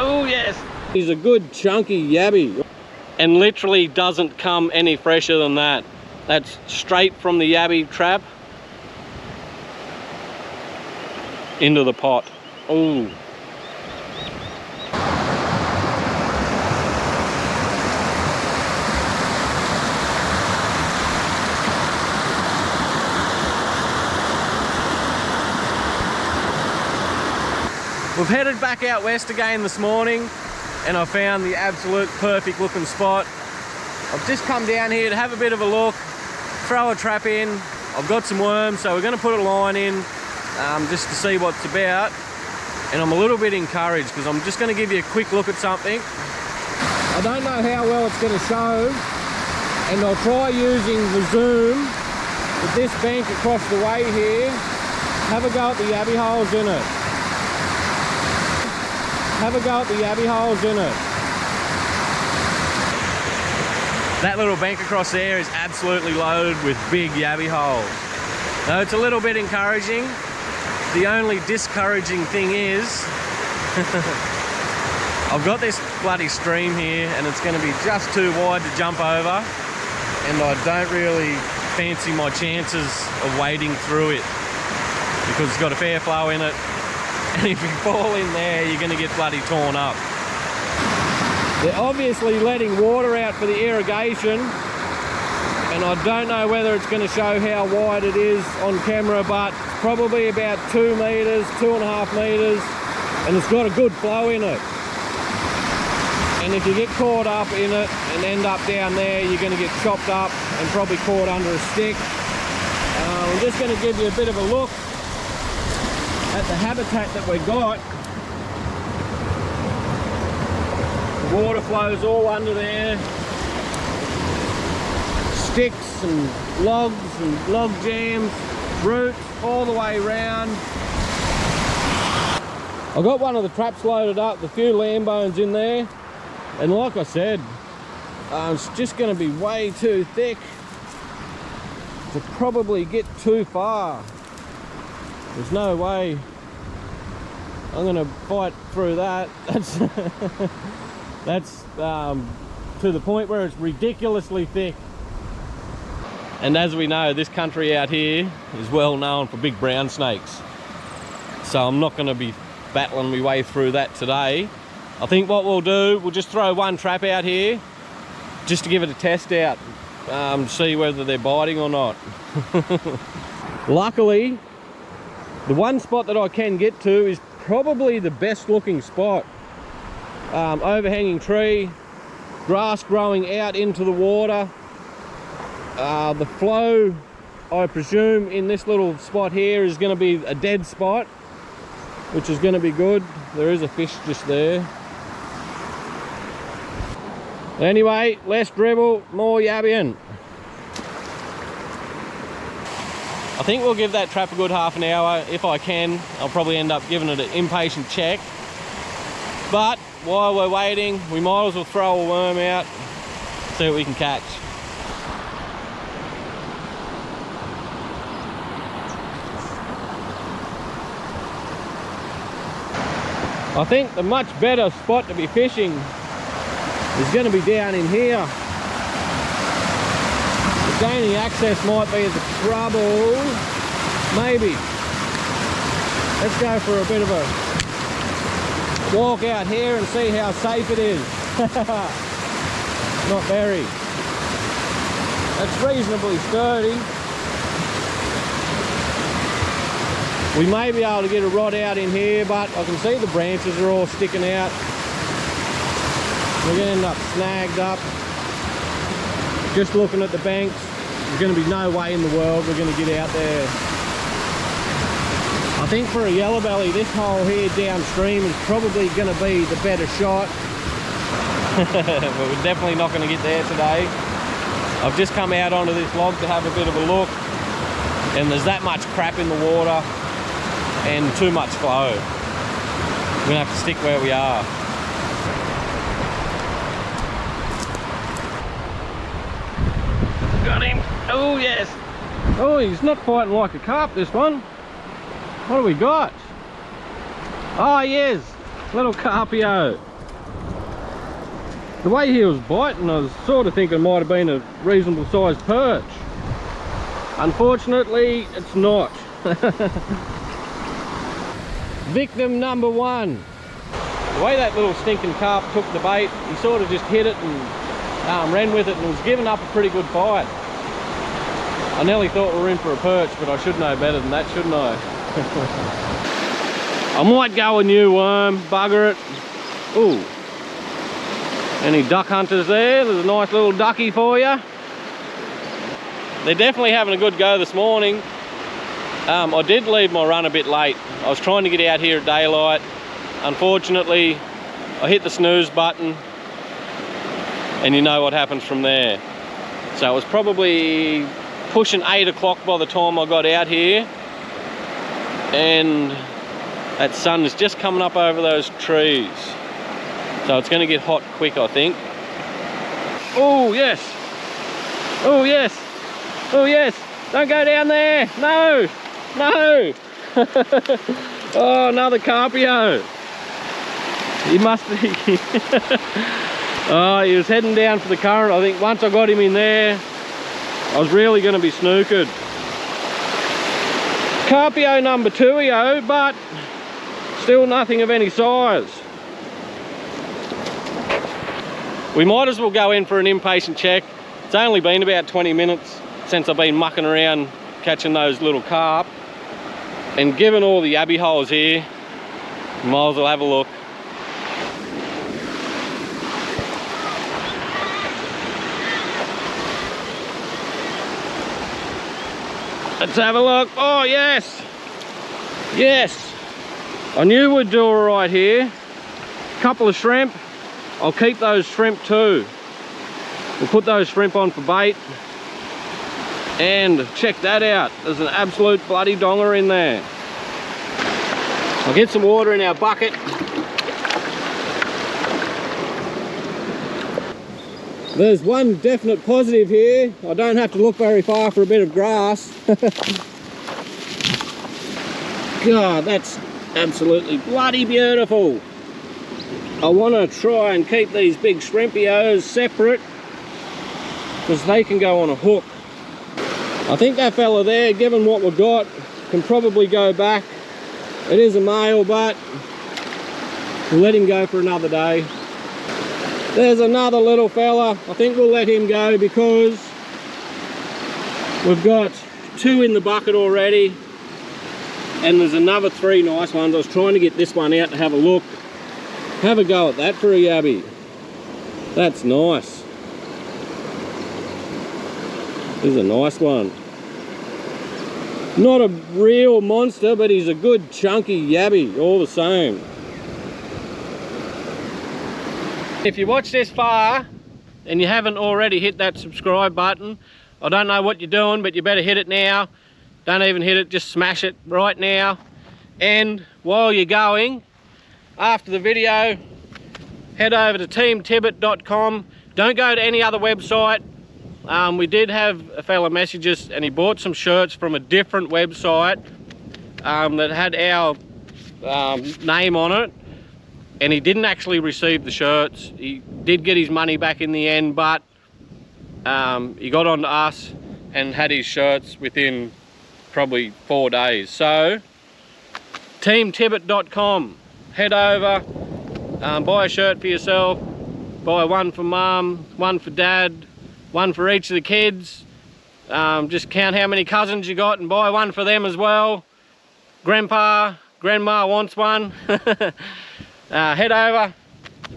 Oh yes. He's a good chunky yabby. And literally doesn't come any fresher than that. That's straight from the yabby trap into the pot. Ooh. We've headed back out west again this morning and I found the absolute perfect looking spot. I've just come down here to have a bit of a look, throw a trap in. I've got some worms, so we're going to put a line in just to see what's about. And I'm a little bit encouraged because I'm just going to give you a quick look at something. I don't know how well it's going to show, and I'll try using the zoom with this bank across the way here. Have a go at the yabby holes in it. Have a go at the yabby holes in it. That little bank across there is absolutely loaded with big yabby holes. Now it's a little bit encouraging. The only discouraging thing is I've got this bloody stream here and it's going to be just too wide to jump over, and I don't really fancy my chances of wading through it because it's got a fair flow in it. And if you fall in there, you're going to get bloody torn up. They're obviously letting water out for the irrigation, and I don't know whether it's going to show how wide it is on camera, but probably about 2 meters, 2.5 meters, and it's got a good flow in it. And if you get caught up in it and end up down there, you're going to get chopped up and probably caught under a stick. I'm just going to give you a bit of a look at the habitat that we got. The water flows all under there. Sticks and log jams, roots all the way around. I got one of the traps loaded up, a few lamb bones in there, and like I said, it's just going to be way too thick to probably get too far. There's no way I'm going to fight through that. That's to the point where it's ridiculously thick. And as we know, this country out here is well known for big brown snakes. So I'm not going to be battling my way through that today. I think what we'll do, we'll just throw one trap out here just to give it a test out, see whether they're biting or not. Luckily, the one spot that I can get to is probably the best looking spot. Overhanging tree, grass growing out into the water. The flow, I presume, in this little spot here is going to be a dead spot, which is going to be good. There is a fish just there. Anyway, less dribble, more yabbying. I think we'll give that trap a good half an hour. If I can, I'll probably end up giving it an impatient check. But while we're waiting, we might as well throw a worm out, see what we can catch. I think the much better spot to be fishing is going to be down in here. Gaining access might be the trouble. Maybe. Let's go for a bit of a walk out here and see how safe it is. Not very. That's reasonably sturdy. We may be able to get a rod out in here, but I can see the branches are all sticking out. We're going to end up snagged up. Just looking at the banks, there's going to be no way in the world we're going to get out there. I think for a yellow belly, this hole here downstream is probably going to be the better shot. But we're definitely not going to get there today. I've just come out onto this log to have a bit of a look, and there's that much crap in the water and too much flow. We're going to have to stick where we are. Got him. Oh yes. Oh, he's not fighting like a carp, this one. What do we got? Oh yes, little carpio. The way he was biting, I was sort of thinking it might have been a reasonable sized perch. Unfortunately, it's not. Victim number one. The way that little stinking carp took the bait, he sort of just hit it and ran with it and was giving up a pretty good bite. I nearly thought we were in for a perch, but I should know better than that, shouldn't I? I might go a new worm, bugger it. Ooh. Any duck hunters there? There's a nice little ducky for you. They're definitely having a good go this morning. I did leave my run a bit late. I was trying to get out here at daylight. Unfortunately, I hit the snooze button, and you know what happens from there. So it was probably pushing 8 o'clock by the time I got out here, and that sun is just coming up over those trees. So it's going to get hot quick, I think. Oh, yes. Oh, yes. Oh, yes. Don't go down there. No. No. Oh, another carpio. He must be. Oh, he was heading down for the current. I think once I got him in there, I was really going to be snookered. Carpio number 2-io, but still nothing of any size. We might as well go in for an impatient check. It's only been about 20 minutes since I've been mucking around catching those little carp. And given all the yabby holes here, might as well have a look. Let's have a look. Oh, yes. Yes. I knew we'd do all right here. Couple of shrimp. I'll keep those shrimp too. We'll put those shrimp on for bait. And check that out. There's an absolute bloody donger in there. I'll get some water in our bucket. There's one definite positive here. I don't have to look very far for a bit of grass. God, that's absolutely bloody beautiful. I want to try and keep these big shrimpios separate because they can go on a hook. I think that fella there, given what we've got, can probably go back. It is a male, but we'll let him go for another day. There's another little fella. I think we'll let him go because we've got 2 in the bucket already, and there's another 3 nice ones. I was trying to get this one out to have a look. Have a go at that for a yabby. That's nice. This is a nice one. Not a real monster, but he's a good chunky yabby all the same. If you watch this far and you haven't already hit that subscribe button, I don't know what you're doing, but you better hit it now. Don't even hit it, just smash it right now. And while you're going, after the video, head over to TeamTibbett.com. Don't go to any other website. We did have a fella message us and he bought some shirts from a different website that had our name on it, and he didn't actually receive the shirts. He did get his money back in the end, but he got on to us and had his shirts within probably 4 days. So TeamTibbett.com, head over, buy a shirt for yourself, buy one for mum, one for dad, one for each of the kids. Just count how many cousins you got and buy one for them as well. Grandpa, grandma wants one. Head over.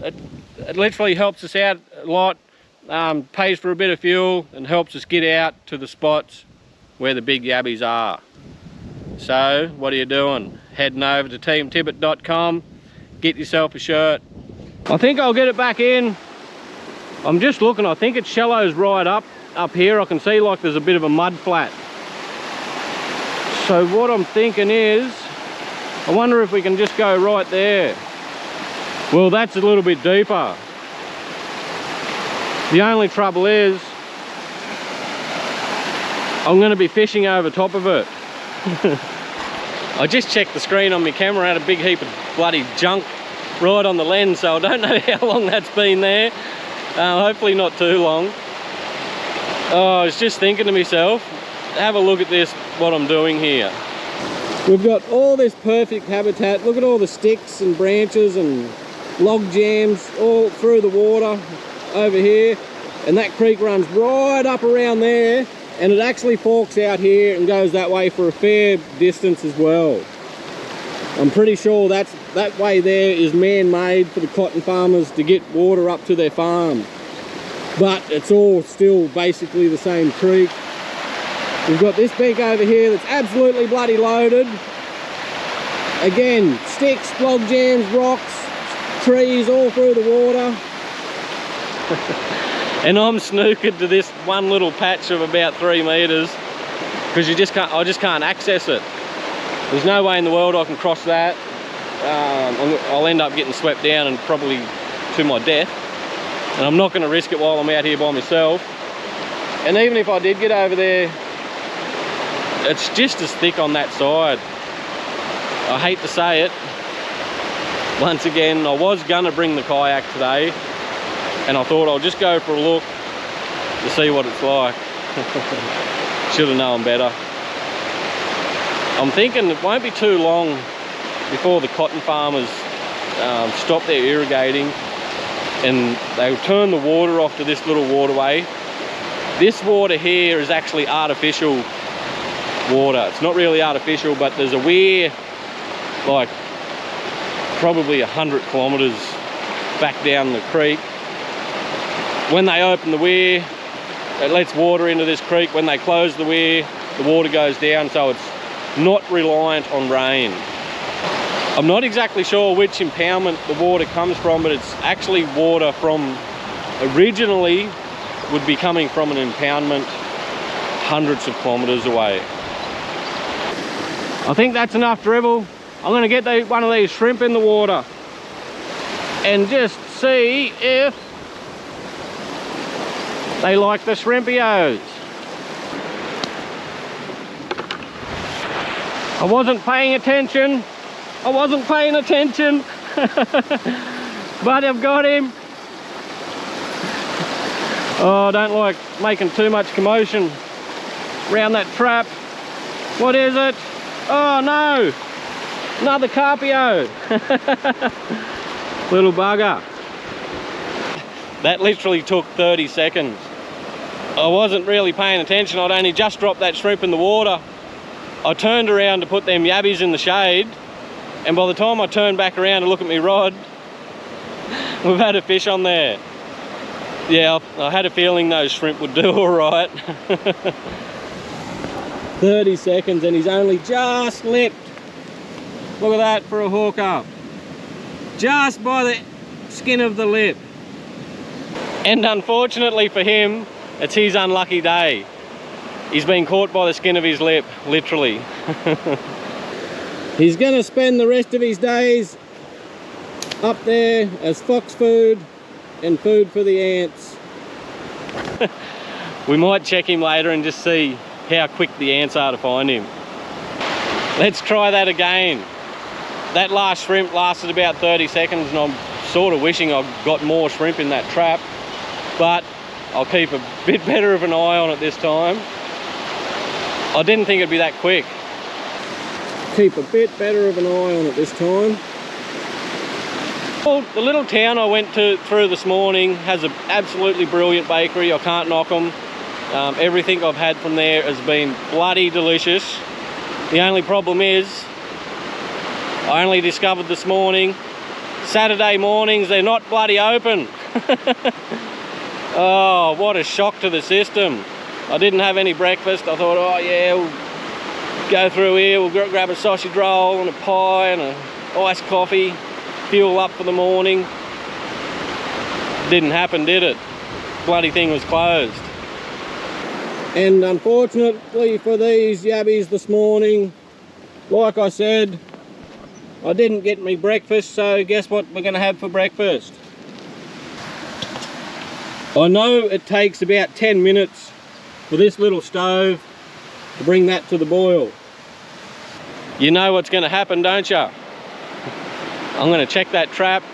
It literally helps us out a lot. Pays for a bit of fuel and helps us get out to the spots where the big yabbies are. So what are you doing? Heading over to TeamTibbett.com, get yourself a shirt. I think I'll get it back in. I'm just looking, I think it shallows right up here. I can see like there's a bit of a mud flat. So what I'm thinking is, I wonder if we can just go right there. Well, that's a little bit deeper. The only trouble is, I'm going to be fishing over top of it. I just checked the screen on my camera, had a big heap of bloody junk right on the lens, so I don't know how long that's been there. Hopefully not too long. Oh, I was just thinking to myself, have a look at this, what I'm doing here. We've got all this perfect habitat. Look at all the sticks and branches and log jams all through the water over here. And that creek runs right up around there, and it actually forks out here and goes that way for a fair distance as well. I'm pretty sure that way there is man-made for the cotton farmers to get water up to their farm. But it's all still basically the same creek. We've got this bank over here that's absolutely bloody loaded. Again, sticks, log jams, rocks, trees all through the water. And I'm snookered to this one little patch of about 3 meters because I just can't access it. There's no way in the world I can cross that. I'll end up getting swept down and probably to my death. And I'm not going to risk it while I'm out here by myself. And even if I did get over there, it's just as thick on that side. I hate to say it. Once again, I was going to bring the kayak today, and I thought I'll just go for a look to see what it's like. Should have known better. I'm thinking it won't be too long before the cotton farmers stop their irrigating and they'll turn the water off to this little waterway. This water here is actually artificial water. It's not really artificial, but there's a weir like probably 100 kilometers back down the creek. When they open the weir, it lets water into this creek. When they close the weir, the water goes down, so it's not reliant on rain. I'm not exactly sure which impoundment the water comes from, but it's actually water from, originally would be coming from an impoundment hundreds of kilometers away. I think that's enough dribble. I'm going to get one of these shrimp in the water and just see if they like the shrimpios. I wasn't paying attention. I wasn't paying attention. But I've got him. Oh, I don't like making too much commotion around that trap. What is it? Oh no! Another carpio. Little bugger. That literally took 30 seconds. I wasn't really paying attention. I'd only just dropped that shrimp in the water. I turned around to put them yabbies in the shade, and by the time I turned back around to look at my rod, we've had a fish on there. Yeah, I had a feeling those shrimp would do all right. 30 seconds and he's only just leapt. Look at that for a hooker. Just by the skin of the lip. And unfortunately for him, it's his unlucky day. He's been caught by the skin of his lip, literally. He's gonna spend the rest of his days up there as fox food and food for the ants. We might check him later and just see how quick the ants are to find him. Let's try that again. That last shrimp lasted about 30 seconds and I'm sort of wishing I'd got more shrimp in that trap, but I'll keep a bit better of an eye on it this time. I didn't think it'd be that quick. Keep a bit better of an eye on it this time. Well, the little town I went through this morning has an absolutely brilliant bakery. I can't knock them. Everything I've had from there has been bloody delicious. The only problem is, I only discovered this morning, Saturday mornings, they're not bloody open. Oh, what a shock to the system. I didn't have any breakfast. I thought, oh yeah, we'll go through here, we'll grab a sausage roll and a pie and an iced coffee, fuel up for the morning. Didn't happen, did it? Bloody thing was closed. And unfortunately for these yabbies this morning, like I said, I didn't get me breakfast, so guess what we're going to have for breakfast? I know it takes about 10 minutes for this little stove to bring that to the boil. You know what's going to happen, don't you? I'm going to check that trap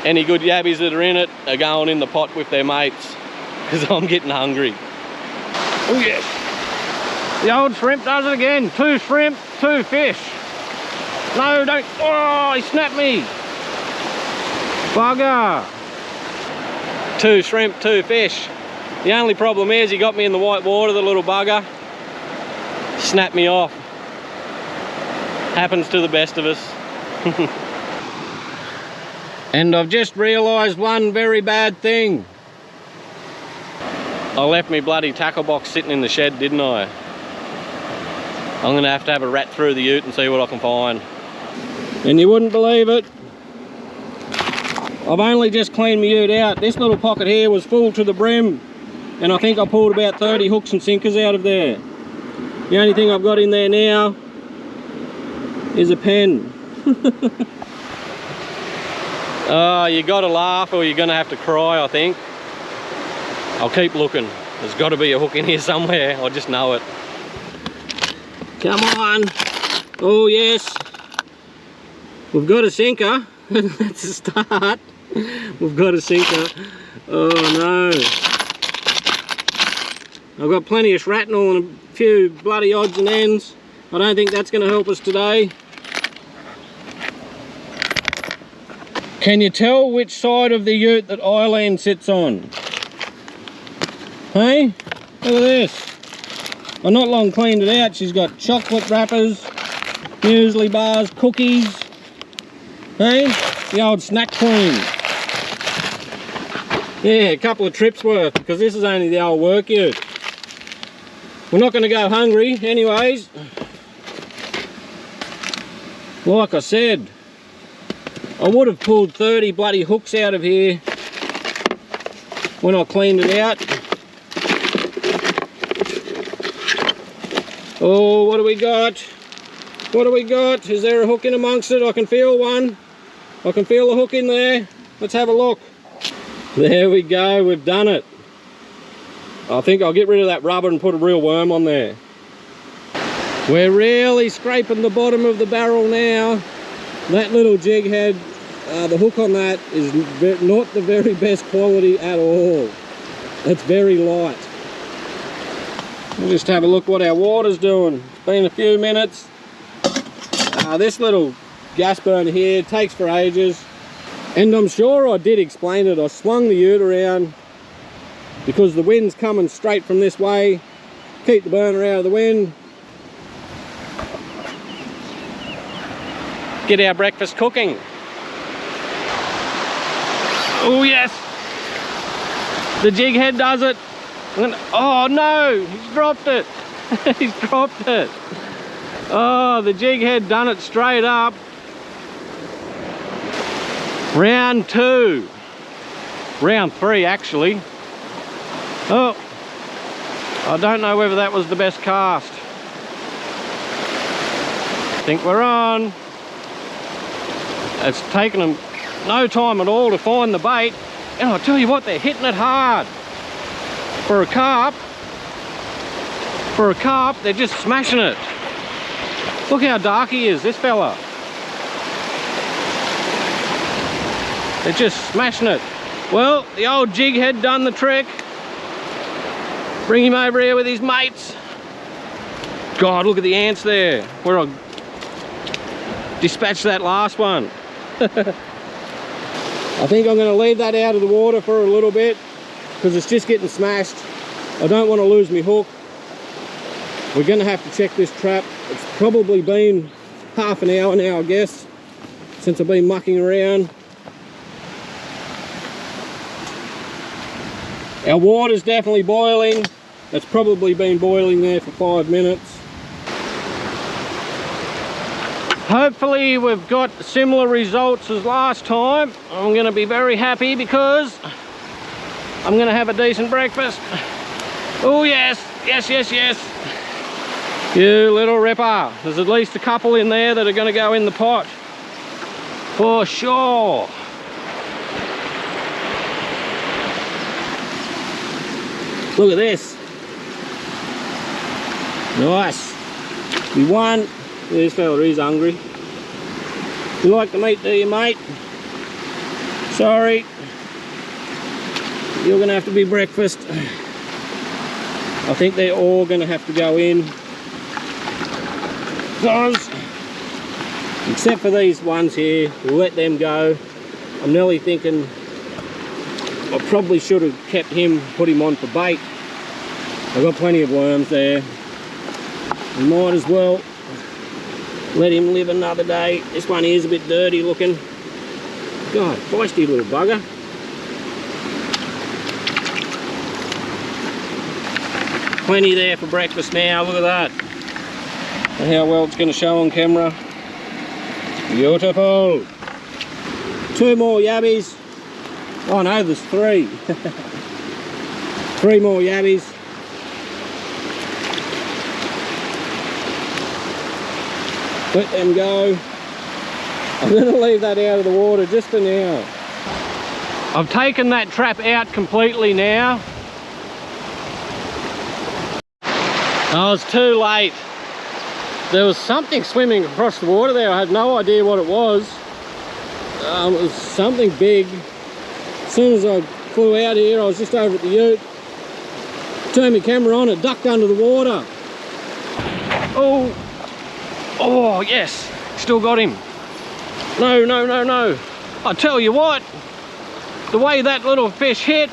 any good yabbies that are in it are going in the pot with their mates, because I'm getting hungry. Oh yes, the old shrimp does it again. 2 shrimp, 2 fish. No, don't, oh, he snapped me. Bugger. 2 shrimp, 2 fish. The only problem is he got me in the white water, the little bugger. Snapped me off. Happens to the best of us. And I've just realised one very bad thing. I left my bloody tackle box sitting in the shed, didn't I? I'm going to have a rat through the ute and see what I can find. And you wouldn't believe it, I've only just cleaned my ute out. This little pocket here was full to the brim, and I think I pulled about 30 hooks and sinkers out of there. The only thing I've got in there now is a pen. Oh, you gotta laugh or you're gonna have to cry, I think. I'll keep looking. There's got to be a hook in here somewhere, I just know it. Come on. Oh yes. We've got a sinker. That's a start. We've got a sinker. Oh no. I've got plenty of shrapnel and a few bloody odds and ends. I don't think that's going to help us today. Can you tell which side of the ute that Eileen sits on? Hey? Look at this. I've not long cleaned it out. She's got chocolate wrappers, muesli bars, cookies. Hey? The old snack queen. Yeah, a couple of trips worth, because this is only the old work ute. We're not going to go hungry anyways. Like I said, I would have pulled 30 bloody hooks out of here when I cleaned it out. Oh, what do we got? What do we got? Is there a hook in amongst it? I can feel one. I can feel a hook in there. Let's have a look. There we go, we've done it. I think I'll get rid of that rubber and put a real worm on there. We're really scraping the bottom of the barrel now. That little jig head, the hook on that is not the very best quality at all. It's very light. We'll just have a look what our water's doing. It's been a few minutes. This little gas burner here takes for ages. And I'm sure I did explain it. I swung the ute around because the wind's coming straight from this way. Keep the burner out of the wind. Get our breakfast cooking. Oh yes, the jig head does it. Oh no, he's dropped it. He's dropped it. Oh, the jig head done it straight up. Round 2. Round 3 actually. Oh, I don't know whether that was the best cast. I think we're on. It's taken them no time at all to find the bait, and I'll tell you what, they're hitting it hard. For a carp, they're just smashing it. Look how dark he is, this fella. They're just smashing it. Well, the old jig head done the trick. Bring him over here with his mates. God, look at the ants there, where I dispatched that last one. I think I'm going to leave that out of the water for a little bit because it's just getting smashed. I don't want to lose my hook. We're going to have to check this trap. It's probably been half an hour now, I guess, since I've been mucking around. Our water's definitely boiling. It's probably been boiling there for 5 minutes. Hopefully we've got similar results as last time. I'm going to be very happy because I'm going to have a decent breakfast. Oh yes, yes, yes, yes. You little ripper. There's at least a couple in there that are going to go in the pot. For sure. Look at this. Nice. We won. This fella is hungry. You like the meat, do you, mate? Sorry, you're gonna have to be breakfast. I think they're all gonna have to go in, because except for these ones here, we'll let them go. I'm nearly thinking I probably should have kept him, put him on for bait. I've got plenty of worms there. We might as well let him live another day. This one is a bit dirty looking. God, feisty little bugger. Plenty there for breakfast now, look at that. And how well it's going to show on camera. Beautiful. 2 more yabbies. Oh no, there's 3. 3 more yabbies. Let them go. I'm going to leave that out of the water just for now. I've taken that trap out completely now. I was too late. There was something swimming across the water there. I had no idea what it was. It was something big. As soon as I flew out here, I was just over at the ute. Turned my camera on, it ducked under the water. Oh! Oh, yes! Still got him. No, no, no, no. I tell you what, the way that little fish hit,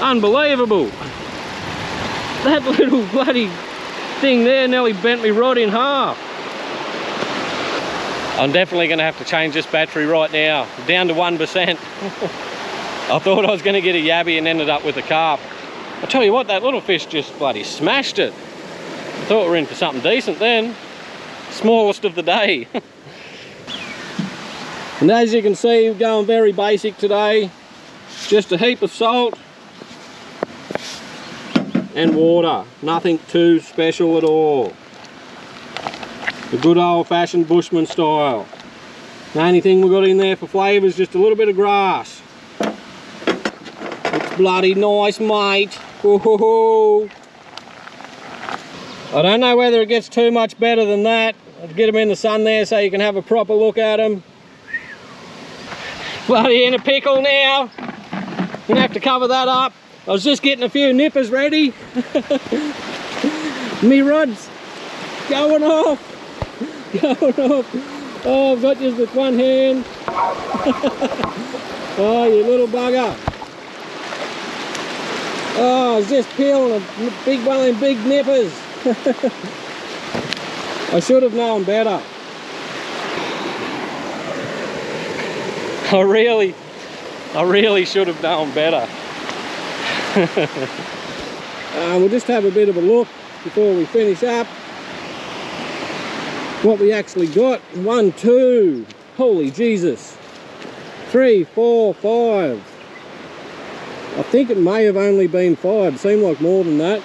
unbelievable. That little bloody thing there nearly bent me rod in half. I'm definitely going to have to change this battery right now, down to 1%. I thought I was going to get a yabby and ended up with a carp. I tell you what, that little fish just bloody smashed it. I thought we were in for something decent then. Smallest of the day. And as you can see, we're going very basic today. Just a heap of salt and water. Nothing too special at all. The good old-fashioned Bushman style. The only thing we've got in there for flavour is just a little bit of grass. It's bloody nice, mate. Woohoo! I don't know whether it gets too much better than that. I'll get them in the sun there so you can have a proper look at them. Bloody in a pickle now. Gonna have to cover that up. I was just getting a few nippers ready. Me rod's going off. Going off. Oh, I've got you with one hand. Oh, you little bugger. Oh, I was just peeling a big one of them big nippers. I should have known better. I really should have known better. We'll just have a bit of a look before we finish up. What we actually got. 1, 2, holy Jesus. 3, 4, 5. I think it may have only been 5. It seemed like more than that.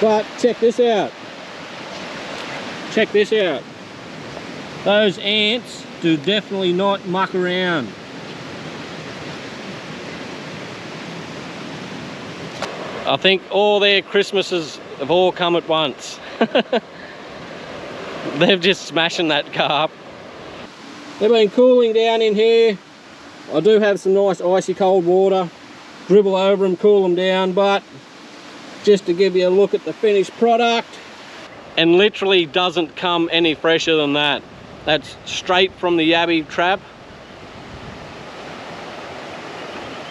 But check this out. Check this out. Those ants do definitely not muck around. I think all their Christmases have all come at once. They're just smashing that carp. They've been cooling down in here. I do have some nice icy cold water. Dribble over them, cool them down, but just to give you a look at the finished product. And literally doesn't come any fresher than that. That's straight from the yabby trap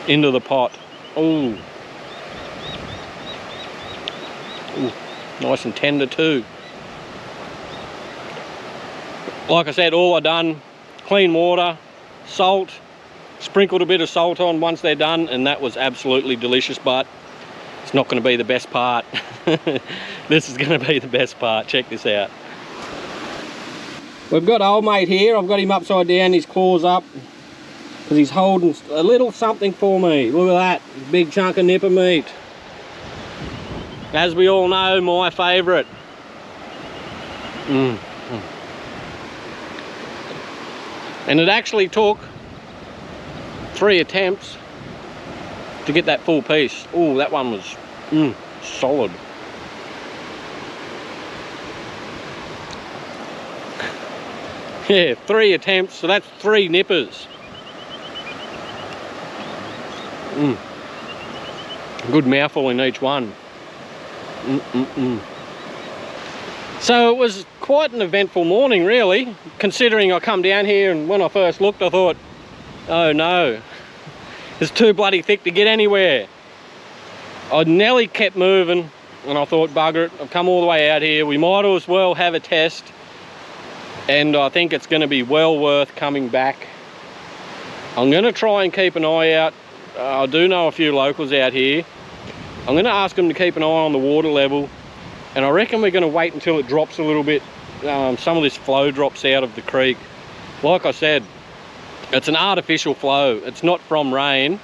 into the pot. Ooh. Ooh, nice and tender too. Like I said, all I done, clean water, salt, sprinkled a bit of salt on once they're done, and that was absolutely delicious, but it's not going to be the best part. This is going to be the best part. Check this out. We've got old mate here. I've got him upside down, his claws up, because he's holding a little something for me. Look at that, big chunk of nipper meat. As we all know, my favourite. And it actually took 3 attempts to get that full piece. Oh, that one was solid. Yeah, 3 attempts, so that's 3 nippers. Good mouthful in each one. So it was quite an eventful morning, really, considering I come down here and when I first looked I thought, oh no, it's too bloody thick to get anywhere. I nearly kept moving and I thought, bugger it, I've come all the way out here, we might as well have a test, and I think it's going to be well worth coming back. I'm going to try and keep an eye out. I do know a few locals out here. I'm going to ask them to keep an eye on the water level, and I reckon we're going to wait until it drops a little bit. Some of this flow drops out of the creek. Like I said, it's an artificial flow. It's not from rain.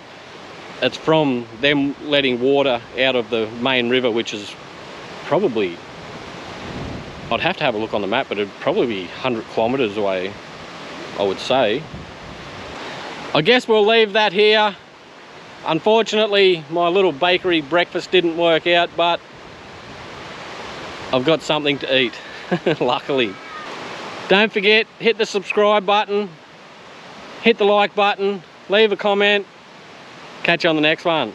It's from them letting water out of the main river, which is probably, I'd have to have a look on the map, but it'd probably be 100 kilometers away, I would say. I guess we'll leave that here. Unfortunately, my little bakery breakfast didn't work out, but I've got something to eat, luckily. Don't forget, hit the subscribe button, hit the like button, leave a comment. Catch you on the next one.